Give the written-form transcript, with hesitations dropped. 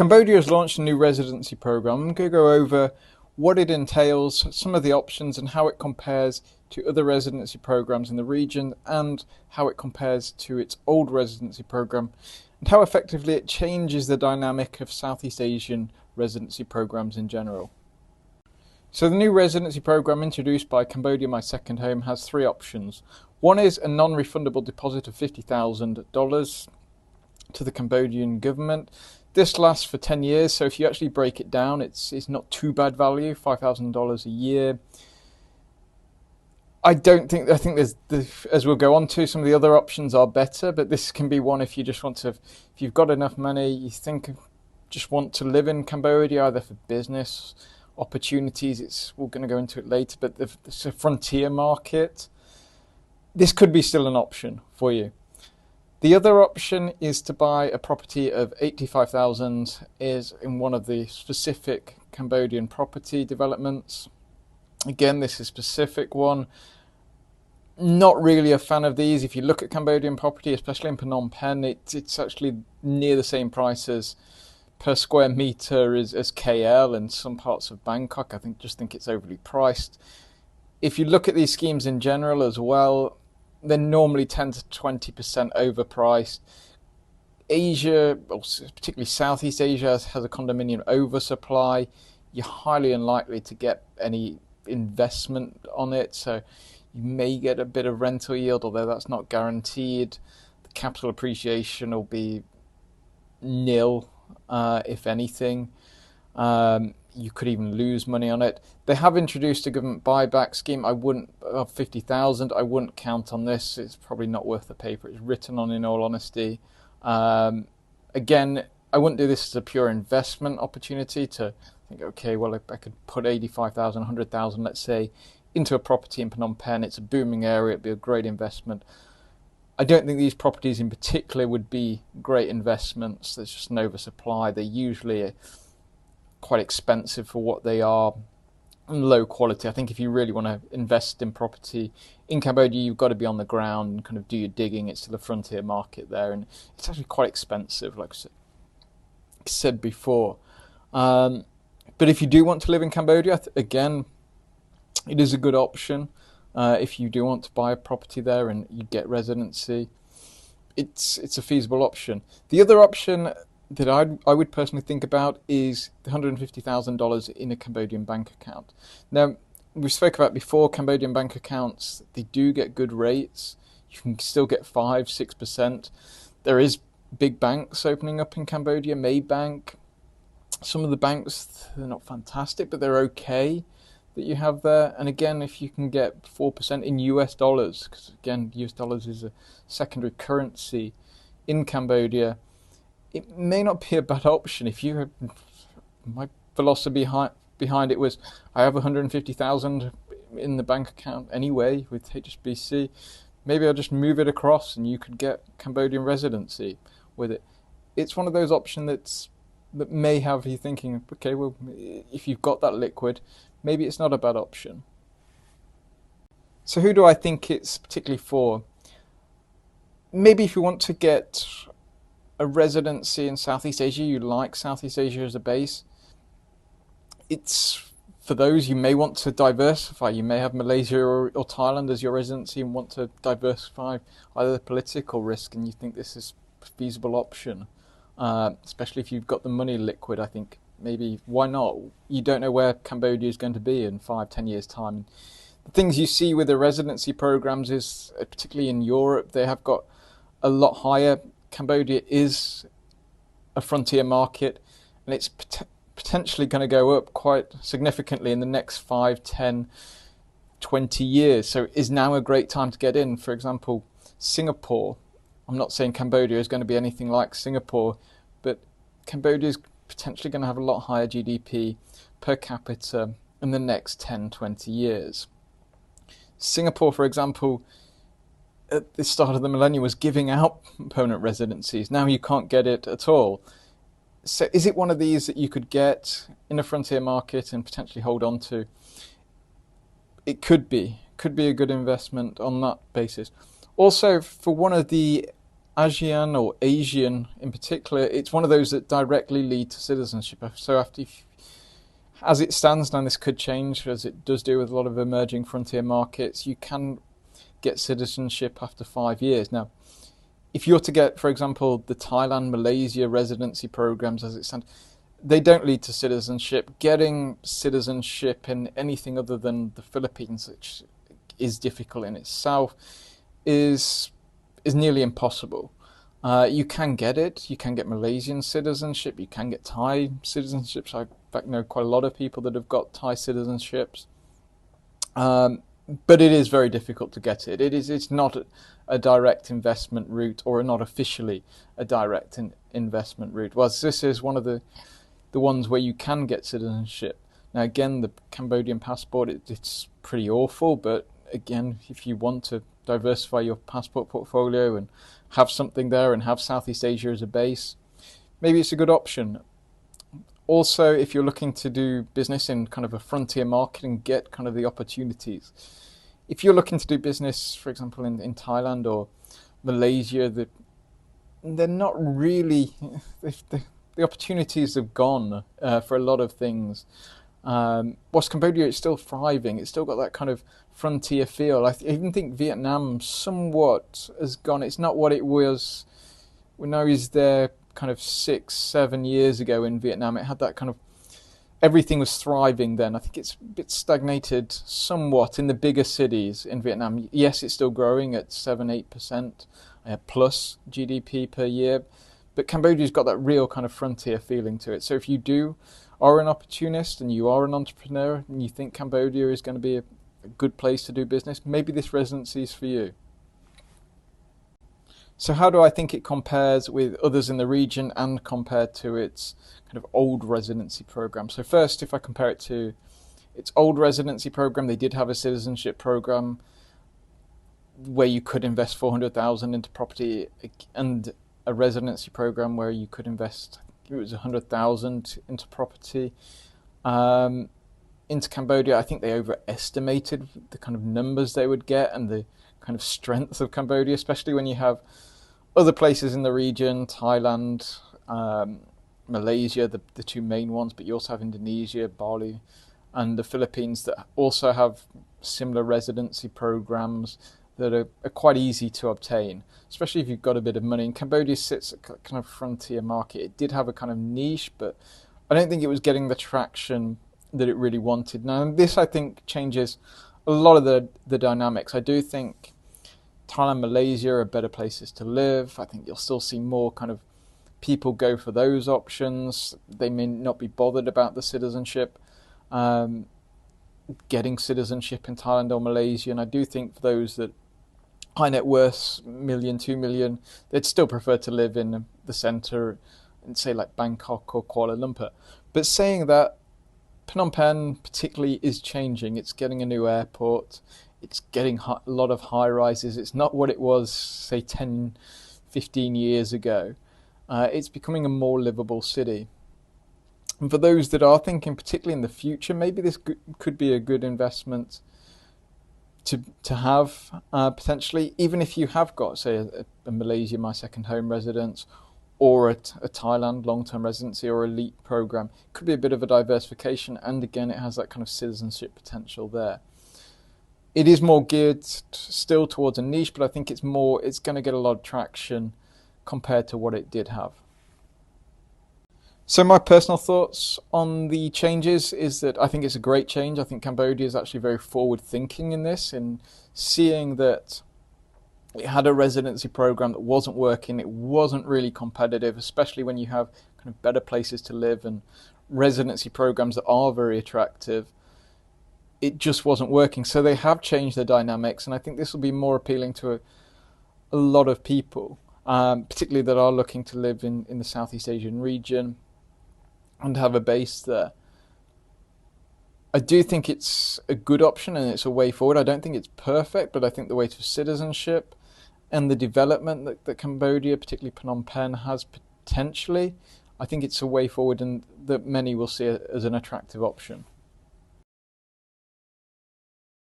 Cambodia has launched a new residency program. I'm going to go over what it entails, some of the options, and how it compares to other residency programs in the region, and how it compares to its old residency program, and how effectively it changes the dynamic of Southeast Asian residency programs in general. So the new residency program introduced by Cambodia My Second Home has three options. One is a non-refundable deposit of $50,000 to the Cambodian government. This lasts for 10 years, so if you actually break it down, it's not too bad value, $5,000 a year. I think there's, as we'll go on to, some of the other options are better, but this can be one if you just want to, if you've got enough money, you just want to live in Cambodia, either for business opportunities, we're going to go into it later, but it's a frontier market. This could be still an option for you. The other option is to buy a property of $85,000 is in one of the specific Cambodian property developments. Again, this is a specific one. Not really a fan of these. If you look at Cambodian property, especially in Phnom Penh, it's actually near the same prices per square meter as KL and some parts of Bangkok. I just think it's overly priced. If you look at these schemes in general as well, they're normally 10 to 20% overpriced. Asia, particularly Southeast Asia, has a condominium oversupply. You're highly unlikely to get any investment on it, so you may get a bit of rental yield, although that's not guaranteed. The capital appreciation will be nil, if anything. You could even lose money on it. They have introduced a government buyback scheme. Of $50,000. I wouldn't count on this. It's probably not worth the paper it's written on, in all honesty. Again, I wouldn't do this as a pure investment opportunity to think, okay, well, I could put $85,000, $100,000, let's say, into a property in Phnom Penh. It's a booming area. It'd be a great investment. I don't think these properties in particular would be great investments. There's just an oversupply. They're usually quite expensive for what they are, and low quality. I think if you really want to invest in property in Cambodia, you've got to be on the ground and kind of do your digging. It's still a frontier market there, and it's actually quite expensive, like I said before. But if you do want to live in Cambodia, again, it is a good option. If you do want to buy a property there and you get residency, it's a feasible option. The other option that I would personally think about is the $150,000 in a Cambodian bank account. Now, we spoke about before, Cambodian bank accounts, they do get good rates. You can still get 5-6%. There is big banks opening up in Cambodia, Maybank. Some of the banks, they're not fantastic, but they're okay that you have there. And again, if you can get 4% in US dollars, because again, US dollars is a secondary currency in Cambodia, it may not be a bad option. If you have, my philosophy behind it was, I have 150,000 in the bank account anyway with HSBC. Maybe I'll just move it across, and you could get Cambodian residency with it. It's one of those options that may have you thinking, okay, well, if you've got that liquid, maybe it's not a bad option. So who do I think it's particularly for? Maybe if you want to get a residency in Southeast Asia, you like Southeast Asia as a base, it's for those. You may want to diversify. You may have Malaysia or Thailand as your residency and want to diversify either the political risk, and you think this is a feasible option, especially if you've got the money liquid. I think maybe, why not? You don't know where Cambodia is going to be in 5-10 years time. The things you see with the residency programs is, particularly in Europe, they have got a lot higher. Cambodia is a frontier market, and it's potentially going to go up quite significantly in the next 5, 10, 20 years. So is now a great time to get in. For example, Singapore. I'm not saying Cambodia is going to be anything like Singapore, but Cambodia is potentially going to have a lot higher GDP per capita in the next 10, 20 years. Singapore, for example, at the start of the millennium was giving out permanent residencies. Now you can't get it at all. So is it one of these that you could get in a frontier market and potentially hold on to? It could be a good investment on that basis. Also, for one of the ASEAN or Asian in particular, it's one of those that directly lead to citizenship. So as it stands now, this could change, as it does do with a lot of emerging frontier markets. You can get citizenship after 5 years. Now, if you're to get, for example, the Thailand, Malaysia residency programs as it stands, they don't lead to citizenship. Getting citizenship in anything other than the Philippines, which is difficult in itself, is nearly impossible. You can get it. You can get Malaysian citizenship. You can get Thai citizenships. I in fact know quite a lot of people that have got Thai citizenships. But it is very difficult to get it. It's not a direct investment route, or not officially a direct investment route. Whereas this is one of the ones where you can get citizenship. Now again, the Cambodian passport, it's pretty awful, but again, if you want to diversify your passport portfolio and have something there and have Southeast Asia as a base, maybe it's a good option. Also, if you're looking to do business in kind of a frontier market and get kind of the opportunities, if you're looking to do business, for example, in Thailand or Malaysia, they're not really, the opportunities have gone for a lot of things. Whilst Cambodia is still thriving, it's still got that kind of frontier feel. I even think Vietnam somewhat has gone. It's not what it was when I was there kind of 6-7 years ago in Vietnam. It had that kind of, everything was thriving then. I think it's a bit stagnated somewhat in the bigger cities in Vietnam. Yes, it's still growing at 7-8% plus GDP per year, but Cambodia's got that real kind of frontier feeling to it. So if you are an opportunist and you are an entrepreneur and you think Cambodia is going to be a good place to do business, maybe this residency is for you. So how do I think it compares with others in the region and compared to its kind of old residency program? So first, if I compare it to its old residency program, they did have a citizenship program where you could invest 400,000 into property, and a residency program where you could invest, I think it was 100,000 into property. Into Cambodia, I think they overestimated the kind of numbers they would get and the kind of strength of Cambodia, especially when you have other places in the region, Thailand, Malaysia, the two main ones, but you also have Indonesia, Bali, and the Philippines that also have similar residency programs that are quite easy to obtain, especially if you've got a bit of money. And Cambodia sits at kind of frontier market. It did have a kind of niche, but I don't think it was getting the traction that it really wanted. Now, this, I think, changes a lot of the dynamics. I do think Thailand, Malaysia are better places to live. I think you'll still see more kind of people go for those options. They may not be bothered about the citizenship, getting citizenship in Thailand or Malaysia. And I do think for those that high net worth, million, 2 million, they'd still prefer to live in the centre, in say like Bangkok or Kuala Lumpur. But saying that, Phnom Penh particularly is changing. It's getting a new airport. It's getting a lot of high rises. It's not what it was, say, 10, 15 years ago. It's becoming a more livable city. And for those that are thinking, particularly in the future, maybe this could be a good investment to have potentially, even if you have got, say, a Malaysia My Second Home residence, or a Thailand long-term residency or elite program. It could be a bit of a diversification, and again, it has that kind of citizenship potential there. It is more geared still towards a niche, but I think it's going to get a lot of traction compared to what it did have. So my personal thoughts on the changes is that I think it's a great change. I think Cambodia is actually very forward-thinking in this, in seeing that it had a residency program that wasn't working. It wasn't really competitive, especially when you have kind of better places to live and residency programs that are very attractive. It just wasn't working. So they have changed the dynamics, and I think this will be more appealing to a lot of people, particularly that are looking to live in the Southeast Asian region and have a base there. I do think it's a good option and it's a way forward. I don't think it's perfect, but I think the way to citizenship and the development that Cambodia, particularly Phnom Penh, has potentially, I think it's a way forward and that many will see it as an attractive option.